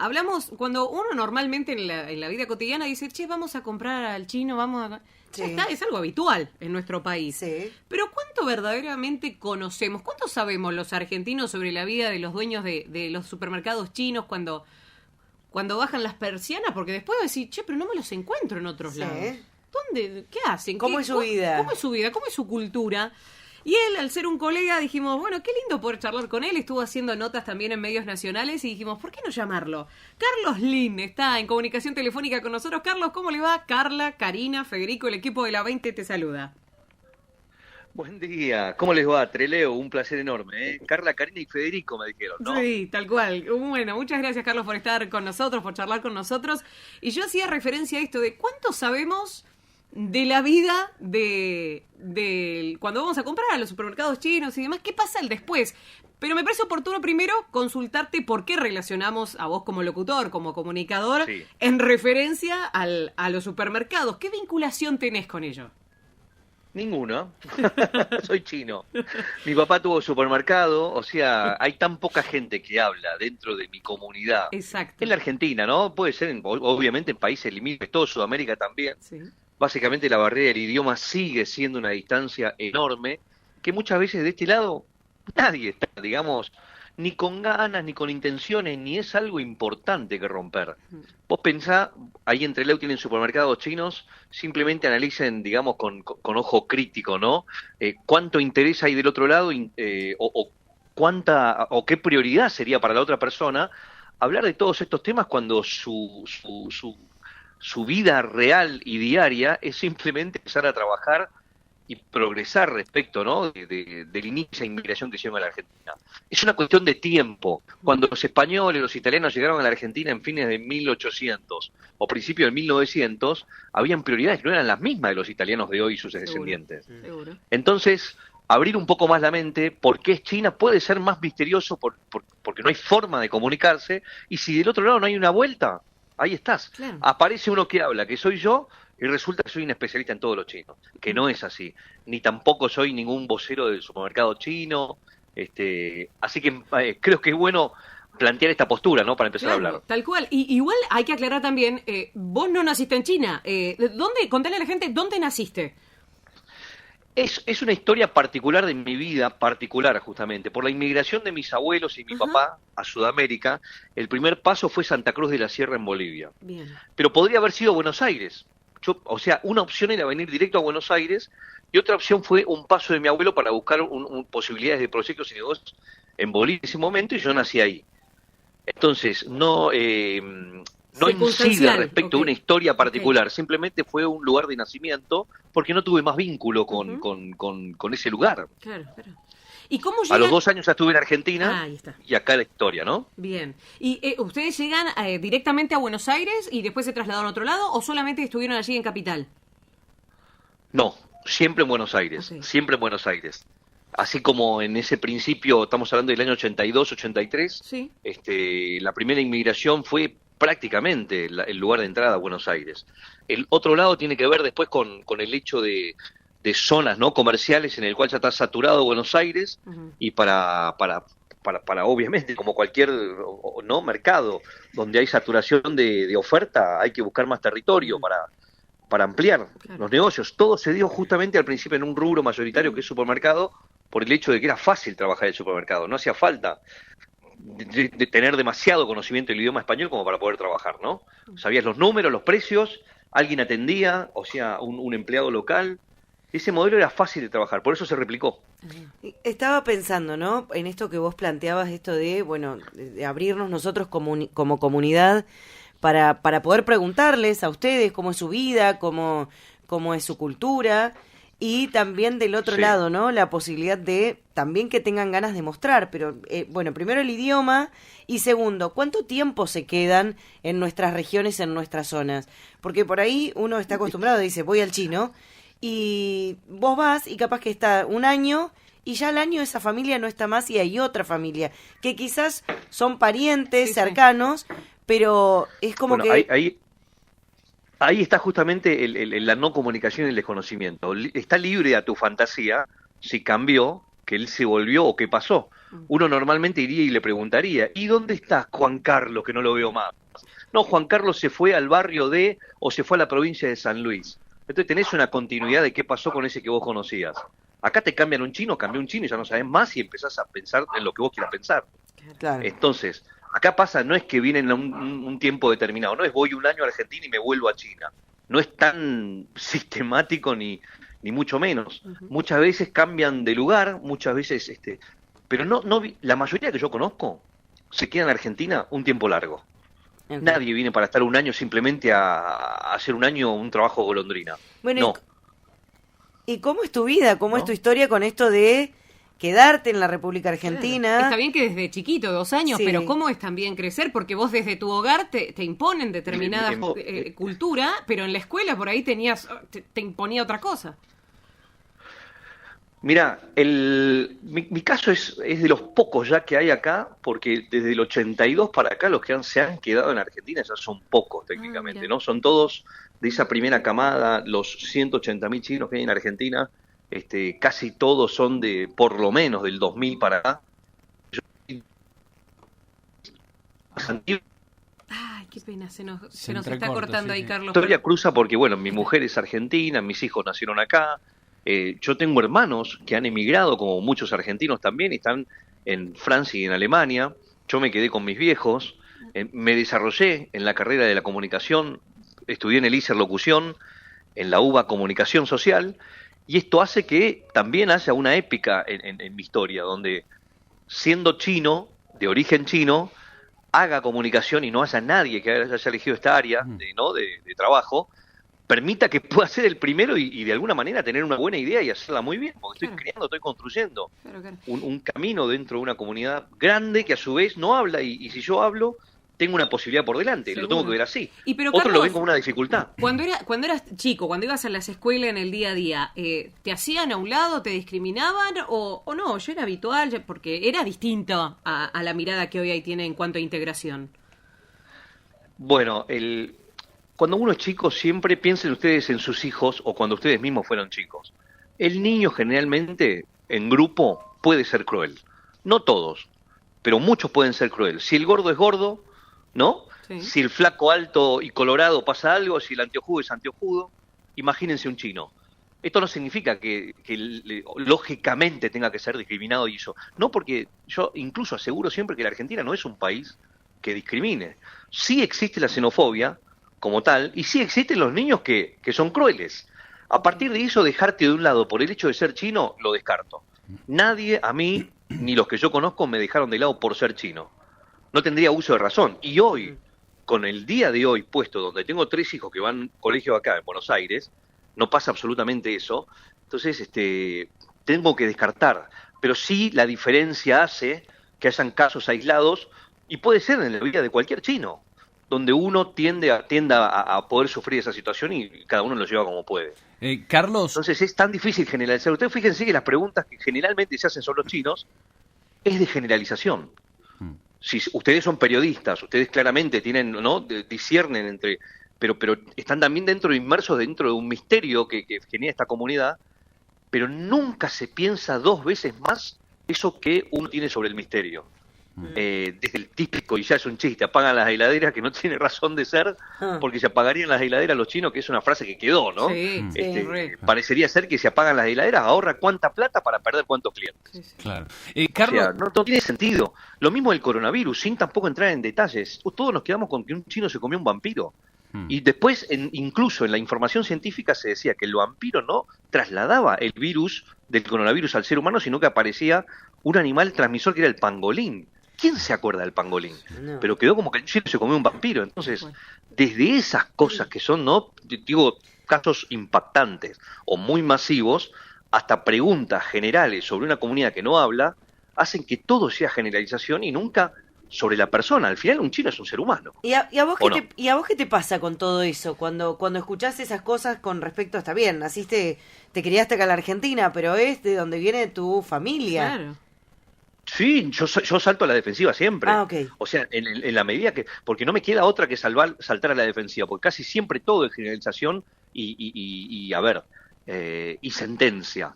hablamos, cuando uno normalmente en la vida cotidiana dice, che, vamos a comprar al chino, vamos a... Sí. Ya está, es algo habitual en nuestro país. Sí. Pero ¿cuánto verdaderamente conocemos? ¿Cuánto sabemos los argentinos sobre la vida de los dueños de los supermercados chinos cuando bajan las persianas? Porque después decir, che, pero no me los encuentro en otros Sí. lados. ¿Dónde? ¿Qué hacen? ¿Cómo es su vida? ¿Cómo es su vida? ¿Cómo es su cultura? Y él, al ser un colega, dijimos, bueno, qué lindo poder charlar con él. Estuvo haciendo notas también en medios nacionales y dijimos, ¿por qué no llamarlo? Carlos Lin está en comunicación telefónica con nosotros. Carlos, ¿cómo le va? Carla, Karina, Federico, el equipo de la 20 te saluda. Buen día, ¿cómo les va? Treleo, un placer enorme, ¿eh? Carla, Karina y Federico me dijeron, ¿no? Sí, tal cual. Bueno, muchas gracias, Carlos, por estar con nosotros, por charlar con nosotros. Y yo hacía referencia a esto de cuánto sabemos de la vida de cuando vamos a comprar a los supermercados chinos y demás, ¿qué pasa el después? Pero me parece oportuno primero consultarte por qué relacionamos a vos como locutor, como comunicador, Sí. en referencia a los supermercados. ¿Qué vinculación tenés con ello? Ninguno. Soy chino. Mi papá tuvo supermercado, o sea, hay tan poca gente que habla dentro de mi comunidad. Exacto. En la Argentina, ¿no? Puede ser, obviamente, en países limítrofes, todo Sudamérica también. Sí. Básicamente la barrera del idioma sigue siendo una distancia enorme, que muchas veces de este lado nadie está, digamos, ni con ganas, ni con intenciones, ni es algo importante que romper. Vos pensá, ahí en Trelew tienen supermercados chinos, simplemente analicen, digamos, con ojo crítico, ¿no? Cuánto interés hay del otro lado, o qué prioridad sería para la otra persona hablar de todos estos temas cuando su vida real y diaria es simplemente empezar a trabajar y progresar respecto, ¿no? del inicio de inmigración que hicieron a la Argentina. Es una cuestión de tiempo. Cuando los españoles, los italianos llegaron a la Argentina en fines de 1800 o principios de 1900, habían prioridades que no eran las mismas de los italianos de hoy y sus descendientes. Seguro. Entonces, abrir un poco más la mente, por qué es China, puede ser más misterioso porque no hay forma de comunicarse, y si del otro lado no hay una vuelta, ahí estás. Claro. Aparece uno que habla, que soy yo, y resulta que soy un especialista en todos los chinos, que no es así. Ni tampoco soy ningún vocero del supermercado chino. Así que creo que es bueno plantear esta postura, ¿no? Para empezar a hablar. Tal cual. Y igual hay que aclarar también, vos no naciste en China. Contale a la gente, ¿dónde naciste? Es una historia particular de mi vida, particular justamente. Por la inmigración de mis abuelos y mi papá a Sudamérica, el primer paso fue Santa Cruz de la Sierra en Bolivia. Bien. Pero podría haber sido Buenos Aires. O sea, una opción era venir directo a Buenos Aires y otra opción fue un paso de mi abuelo para buscar posibilidades de proyectos y negocios en Bolivia en ese momento, y yo nací ahí. Entonces, no incide respecto a una historia particular, simplemente fue un lugar de nacimiento porque no tuve más vínculo con ese lugar. Claro, claro. ¿Y cómo llegan? A los 2 años ya estuve en Argentina, ahí está. Y acá la historia, ¿no? Bien. ¿Y ustedes llegan directamente a Buenos Aires y después se trasladaron a otro lado o solamente estuvieron allí en Capital? No, siempre en Buenos Aires, siempre en Buenos Aires. Así como en ese principio, estamos hablando del año 82, 83, Sí. La primera inmigración fue prácticamente el lugar de entrada a Buenos Aires. El otro lado tiene que ver después con el hecho de zonas no comerciales en el cual ya está saturado Buenos Aires, y para obviamente, como cualquier no mercado donde hay saturación de oferta, hay que buscar más territorio para ampliar los negocios. Todo se dio justamente al principio en un rubro mayoritario que es supermercado, por el hecho de que era fácil trabajar en el supermercado, no hacía falta de tener demasiado conocimiento del idioma español como para poder trabajar, ¿no? Sabías los números, los precios, alguien atendía, o sea, un empleado local. Ese modelo era fácil de trabajar, por eso se replicó. Estaba pensando, ¿no? En esto que vos planteabas, esto de, bueno, de abrirnos nosotros como comunidad para poder preguntarles a ustedes cómo es su vida, cómo es su cultura, y también del otro lado, ¿no? La posibilidad de también que tengan ganas de mostrar, pero bueno, primero el idioma y segundo, ¿cuánto tiempo se quedan en nuestras regiones, en nuestras zonas? Porque por ahí uno está acostumbrado, dice, voy al chino, y vos vas y capaz que está un año y ya al año esa familia no está más y hay otra familia que quizás son parientes cercanos, pero es como que ahí está justamente la no comunicación y el desconocimiento. Está libre a tu fantasía si cambió, que él se volvió o qué pasó. uno normalmente iría y le preguntaría, ¿y dónde está Juan Carlos, que no lo veo más? No, Juan Carlos se fue al barrio de, o se fue a la provincia de San Luis. Entonces tenés una continuidad de qué pasó con ese que vos conocías. Acá te cambian un chino, cambió un chino y ya no sabés más y empezás a pensar en lo que vos quieras pensar. Claro. Entonces, acá pasa, no es que vienen un tiempo determinado, no es voy un año a Argentina y me vuelvo a China. No es tan sistemático ni mucho menos. Muchas veces cambian de lugar, muchas veces, pero la mayoría que yo conozco se queda en Argentina un tiempo largo. Okay. Nadie viene para estar un año simplemente a hacer un año un trabajo golondrina. Bueno, no. ¿Y cómo es tu vida? ¿Cómo ¿No? es tu historia con esto de quedarte en la República Argentina? Claro. Está bien que desde chiquito, 2 años, Sí. pero ¿cómo es también crecer? Porque vos desde tu hogar te imponen determinada cultura, pero en la escuela por ahí te imponía otra cosa. Mira, mi caso es de los pocos ya que hay acá, porque desde el 82 para acá los que se han quedado en Argentina ya son pocos técnicamente, mira. ¿no? Son todos de esa primera camada, los 180.000 chinos que hay en Argentina, casi todos son de por lo menos del 2000 para acá. Ay, qué pena, se nos está entrecorta, cortando sí, ahí, sí. Carlos. La historia cruza porque, bueno, mi mujer es argentina, mis hijos nacieron acá, yo tengo hermanos que han emigrado, como muchos argentinos también, y están en Francia y en Alemania. Yo me quedé con mis viejos, me desarrollé en la carrera de la comunicación, estudié en el ISER Locución, en la UBA Comunicación Social, y esto hace que también haya una épica en mi historia, donde siendo chino, de origen chino, haga comunicación y no haya nadie que haya elegido esta área de trabajo, permita que pueda ser el primero y de alguna manera tener una buena idea y hacerla muy bien, porque estoy creando, estoy construyendo Claro. un camino dentro de una comunidad grande que a su vez no habla, y si yo hablo, tengo una posibilidad por delante, Seguro. lo tengo que ver así. Pero, Otros lo Carlos, ven como una dificultad. Cuando eras chico, cuando ibas a las escuelas en el día a día, ¿te hacían a un lado, te discriminaban o no? Yo era habitual porque era distinto a la mirada que hoy ahí tiene en cuanto a integración. Bueno, cuando uno es chico, siempre piensen ustedes en sus hijos o cuando ustedes mismos fueron chicos. El niño generalmente, en grupo, puede ser cruel. No todos, pero muchos pueden ser cruel. Si el gordo es gordo, ¿no? Sí. Si el flaco alto y colorado pasa algo, si el anteojudo es anteojudo, imagínense un chino. Esto no significa que lógicamente tenga que ser discriminado y eso. No, porque yo incluso aseguro siempre que la Argentina no es un país que discrimine. Sí existe la xenofobia como tal, y sí existen los niños que son crueles. A partir de eso, dejarte de un lado por el hecho de ser chino, lo descarto. Nadie, a mí, ni los que yo conozco, me dejaron de lado por ser chino. No tendría uso de razón. Y hoy, con el día de hoy puesto, donde tengo 3 hijos que van a colegio acá en Buenos Aires, no pasa absolutamente eso. Entonces, tengo que descartar. Pero sí la diferencia hace que hayan casos aislados, y puede ser en la vida de cualquier chino, donde uno tienda a poder sufrir esa situación y cada uno lo lleva como puede. Carlos. Entonces es tan difícil generalizar. Ustedes fíjense que las preguntas que generalmente se hacen sobre los chinos es de generalización. Si ustedes son periodistas, ustedes claramente tienen, ¿no? Disciernen entre, pero están también inmersos dentro de un misterio que genera esta comunidad, pero nunca se piensa 2 veces más eso que uno tiene sobre el misterio. Desde el típico, y ya es un chiste, apagan las heladeras, que no tiene razón de ser, porque se apagarían las heladeras los chinos, que es una frase que quedó, ¿no? Sí, Parecería ser que si apagan las heladeras ahorra cuánta plata para perder cuántos clientes. Sí, sí. Claro. Carlos. O sea, no tiene sentido. Lo mismo del coronavirus, sin tampoco entrar en detalles. Todos nos quedamos con que un chino se comió un vampiro. Y después, incluso en la información científica se decía que el vampiro no trasladaba el virus del coronavirus al ser humano, sino que aparecía un animal transmisor que era el pangolín. ¿Quién se acuerda del pangolín? No. Pero quedó como que el chino se comió un vampiro. Entonces, desde esas cosas que son, ¿no? Digo, casos impactantes o muy masivos, hasta preguntas generales sobre una comunidad que no habla, hacen que todo sea generalización y nunca sobre la persona. Al final un chino es un ser humano. ¿Y a vos ¿O ¿Y a vos qué te pasa con todo eso? Cuando escuchás esas cosas con respecto a, está bien, naciste, te criaste acá en la Argentina, pero es de donde viene tu familia. Claro. Sí, yo salto a la defensiva siempre. Ah, ok. O sea, en la medida que... Porque no me queda otra que saltar a la defensiva, porque casi siempre todo es generalización y sentencia.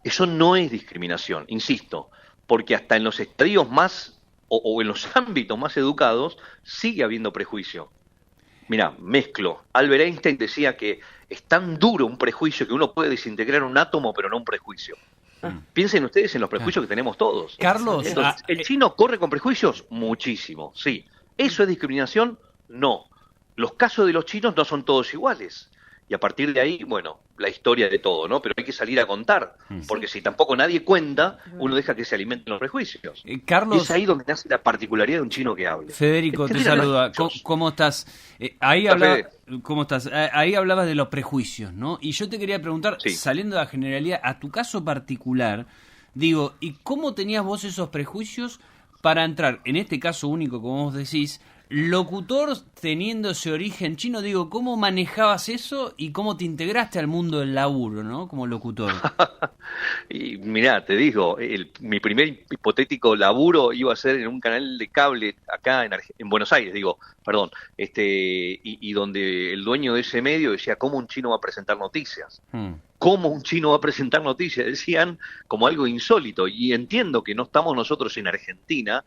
Eso no es discriminación, insisto. porque hasta en los estadios más o en los ámbitos más educados sigue habiendo prejuicio. Mirá, mezclo. Albert Einstein decía que es tan duro un prejuicio que uno puede desintegrar un átomo, pero no un prejuicio. Piensen ustedes en los prejuicios que tenemos todos. Carlos, Entonces, ¿el chino corre con prejuicios? Muchísimo, sí. ¿Eso es discriminación? No. Los casos de los chinos no son todos iguales. Y a partir de ahí, bueno, la historia de todo, ¿no? Pero hay que salir a contar, porque si tampoco nadie cuenta, uno deja que se alimenten los prejuicios. Carlos, y es ahí donde nace la particularidad de un chino que hable. Federico, te saluda. ¿Cómo estás? ¿Cómo estás? Ahí hablabas de los prejuicios, ¿no? Y yo te quería preguntar, saliendo de la generalidad, a tu caso particular, digo, ¿y cómo tenías vos esos prejuicios para entrar, en este caso único, como vos decís, locutor teniendo ese origen chino? Digo, ¿cómo manejabas eso y cómo te integraste al mundo del laburo, ¿no? Como locutor. Y mirá, te digo, mi primer hipotético laburo iba a ser en un canal de cable acá en Buenos Aires, y donde el dueño de ese medio decía, ¿cómo un chino va a presentar noticias? ¿Cómo un chino va a presentar noticias? Decían como algo insólito, y entiendo que no estamos nosotros en Argentina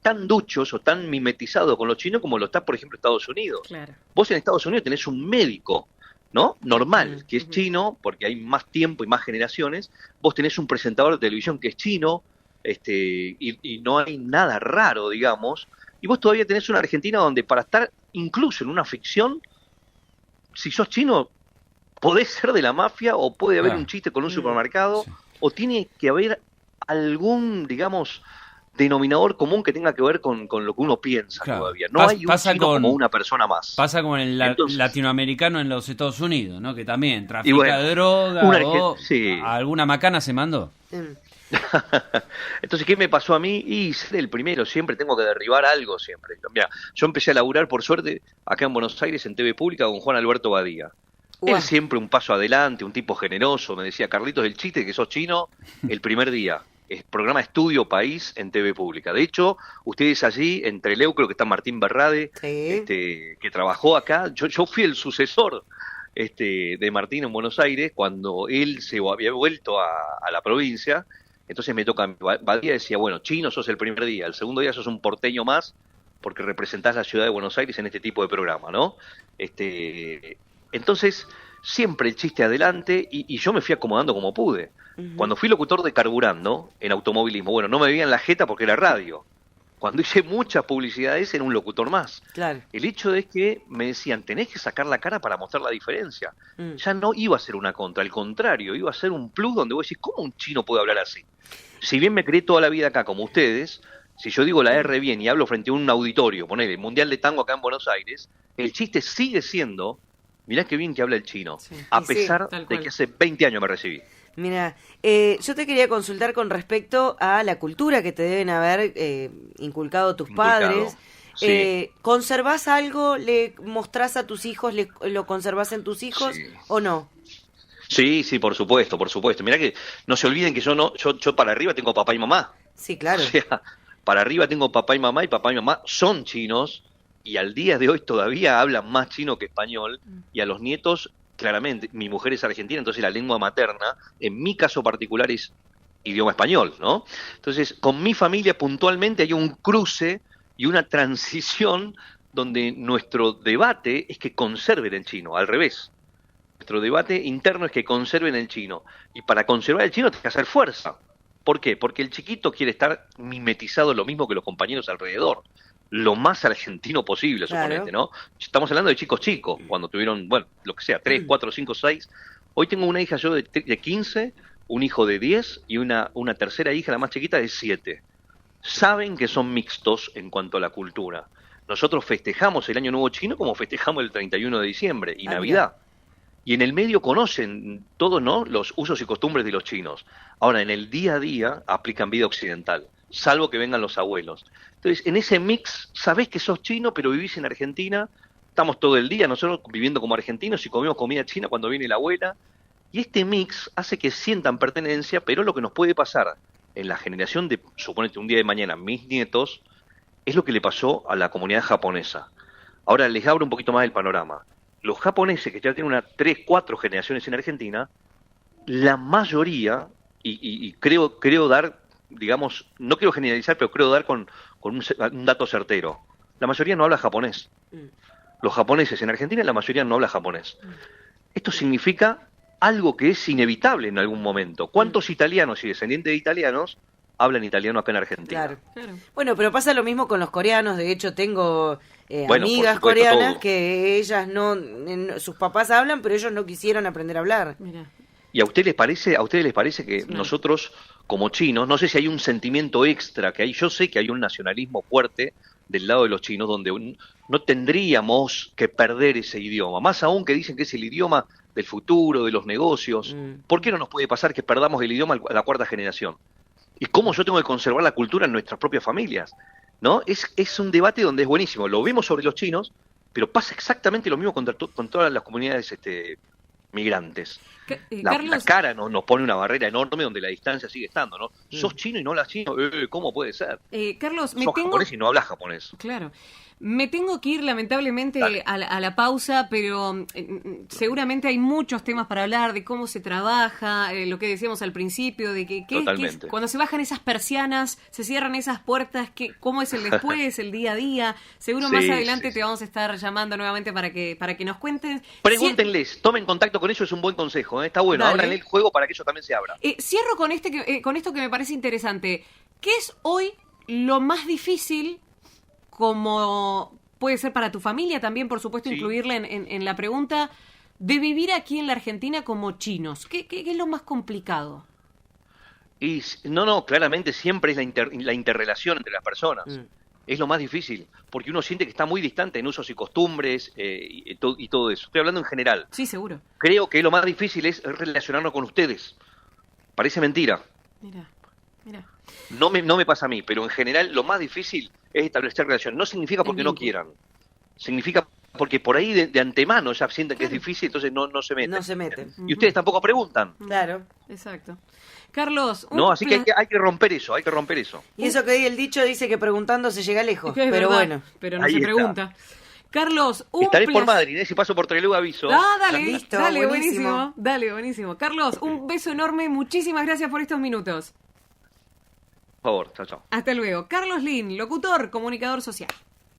tan duchos o tan mimetizados con los chinos como lo está, por ejemplo, Estados Unidos. Claro. Vos en Estados Unidos tenés un médico, ¿no? Normal, que es chino, porque hay más tiempo y más generaciones. Vos tenés un presentador de televisión que es chino, y no hay nada raro, digamos. Y vos todavía tenés una Argentina donde para estar incluso en una ficción, si sos chino, podés ser de la mafia, o puede haber un chiste con un supermercado, o tiene que haber algún, digamos, denominador común que tenga que ver con lo que uno piensa todavía. No hay un chino como una persona más. Pasa como el latinoamericano en los Estados Unidos, ¿no? Que también trafica droga o alguna macana se mandó. Entonces, ¿qué me pasó a mí? Y ser el primero, siempre tengo que derribar algo, siempre. Mirá, yo empecé a laburar, por suerte, acá en Buenos Aires, en TV Pública, con Juan Alberto Badía. Él siempre un paso adelante, un tipo generoso. Me decía, Carlitos, el chiste que sos chino el primer día. Es programa Estudio País en TV Pública. De hecho, ustedes allí, en Trelew, creo que está Martín Berrade, que trabajó acá. Yo fui el sucesor de Martín en Buenos Aires cuando él se había vuelto a la provincia. Entonces me toca, Badía decía, bueno, chino sos el primer día, el segundo día sos un porteño más porque representás la ciudad de Buenos Aires en este tipo de programa, ¿no? Entonces, siempre el chiste adelante y yo me fui acomodando como pude. Cuando fui locutor de Carburando, en automovilismo, bueno, no me veían la jeta porque era radio. Cuando hice muchas publicidades era un locutor más. Claro. El hecho es que me decían, tenés que sacar la cara para mostrar la diferencia. Ya no iba a ser una contra, al contrario, iba a ser un plus donde vos decís, ¿cómo un chino puede hablar así? Si bien me crié toda la vida acá como ustedes, si yo digo la R bien y hablo frente a un auditorio, ponele, el Mundial de Tango acá en Buenos Aires, el chiste sigue siendo, mirá qué bien que habla el chino, a pesar de que hace 20 años me recibí. Mira, yo te quería consultar con respecto a la cultura que te deben haber inculcado tus padres. Sí. ¿Conservás algo? ¿Le mostrás a tus hijos? ¿Lo conservás en tus hijos o no? Sí, por supuesto. Mirá que no se olviden que yo para arriba tengo papá y mamá. Sí, claro. O sea, para arriba tengo papá y mamá son chinos y al día de hoy todavía hablan más chino que español y a los nietos, claramente, mi mujer es argentina, entonces la lengua materna, en mi caso particular, es idioma español, ¿no? Entonces, con mi familia puntualmente hay un cruce y una transición donde nuestro debate es que conserven el chino, al revés. Nuestro debate interno es que conserven el chino. Y para conservar el chino tienes que hacer fuerza. ¿Por qué? Porque el chiquito quiere estar mimetizado lo mismo que los compañeros alrededor. Lo más argentino posible, suponete, ¿no? Estamos hablando de chicos, cuando tuvieron, bueno, lo que sea, 3, 4, 5, 6. Hoy tengo una hija yo de 15, un hijo de 10 y una tercera hija, la más chiquita, de 7. Saben que son mixtos en cuanto a la cultura. Nosotros festejamos el Año Nuevo Chino como festejamos el 31 de diciembre y Navidad. Y en el medio conocen todos, ¿no?, los usos y costumbres de los chinos. Ahora, en el día a día aplican vida occidental, salvo que vengan los abuelos. Entonces, en ese mix, sabés que sos chino, pero vivís en Argentina, estamos todo el día nosotros viviendo como argentinos y comemos comida china cuando viene la abuela. Y este mix hace que sientan pertenencia, pero lo que nos puede pasar en la generación de, suponete, un día de mañana, mis nietos, es lo que le pasó a la comunidad japonesa. Ahora les abro un poquito más el panorama. Los japoneses, que ya tienen 3, 4 generaciones en Argentina, la mayoría, y creo dar digamos, no quiero generalizar, pero creo dar con un dato certero. La mayoría no habla japonés. Los japoneses en Argentina, la mayoría no habla japonés. Esto significa algo que es inevitable en algún momento. ¿Cuántos italianos y descendientes de italianos hablan italiano acá en Argentina? Claro. Bueno, pero pasa lo mismo con los coreanos. De hecho, tengo amigas supuesto, coreanas todo. que ellas sus papás hablan, pero ellos no quisieron aprender a hablar. Mira. ¿Y a ustedes les parece que nosotros, como chinos, no sé si hay un sentimiento extra que hay? Yo sé que hay un nacionalismo fuerte del lado de los chinos donde no tendríamos que perder ese idioma. Más aún que dicen que es el idioma del futuro, de los negocios. ¿Por qué no nos puede pasar que perdamos el idioma a la cuarta generación? ¿Y cómo yo tengo que conservar la cultura en nuestras propias familias? ¿No? Es un debate donde es buenísimo. Lo vemos sobre los chinos, pero pasa exactamente lo mismo con todas las comunidades migrantes. La cara nos pone una barrera enorme donde la distancia sigue estando, ¿no? Sos chino y no hablas chino, ¿cómo puede ser? Carlos, Sos japonés y no hablas japonés. Claro. Me tengo que ir lamentablemente a la pausa, pero seguramente hay muchos temas para hablar de cómo se trabaja, lo que decíamos al principio, de que cuando se bajan esas persianas, se cierran esas puertas, cómo es el después, el día a día. Seguro más adelante te vamos a estar llamando nuevamente para que nos cuenten. Pregúntenles, tomen contacto con ellos, es un buen consejo, ¿eh? Está bueno, abran el juego para que ellos también se abran. Cierro con esto que me parece interesante. ¿Qué es hoy lo más difícil, como puede ser para tu familia también, por supuesto, incluirla en la pregunta, de vivir aquí en la Argentina como chinos? ¿Qué es lo más complicado? Claramente siempre es la interrelación entre las personas. Es lo más difícil, porque uno siente que está muy distante en usos y costumbres y todo eso. Estoy hablando en general. Sí, seguro. Creo que lo más difícil es relacionarnos con ustedes. Parece mentira. Mira. No me pasa a mí, pero en general lo más difícil es establecer relación. No significa porque no quieran. Significa porque por ahí de antemano ya sienten que es difícil, entonces no se meten. No se meten. Y ustedes tampoco preguntan. Claro. Exacto. Carlos, así que hay que romper eso, Y eso que hoy el dicho dice que preguntando se llega lejos, pero verdad, bueno. Pero no se pregunta. Carlos, estaré por Madrid, si paso por Trelew aviso. Dale, buenísimo. Carlos, un beso enorme, muchísimas gracias por estos minutos. Por favor, chao. Hasta luego. Carlos Lin, locutor, comunicador social.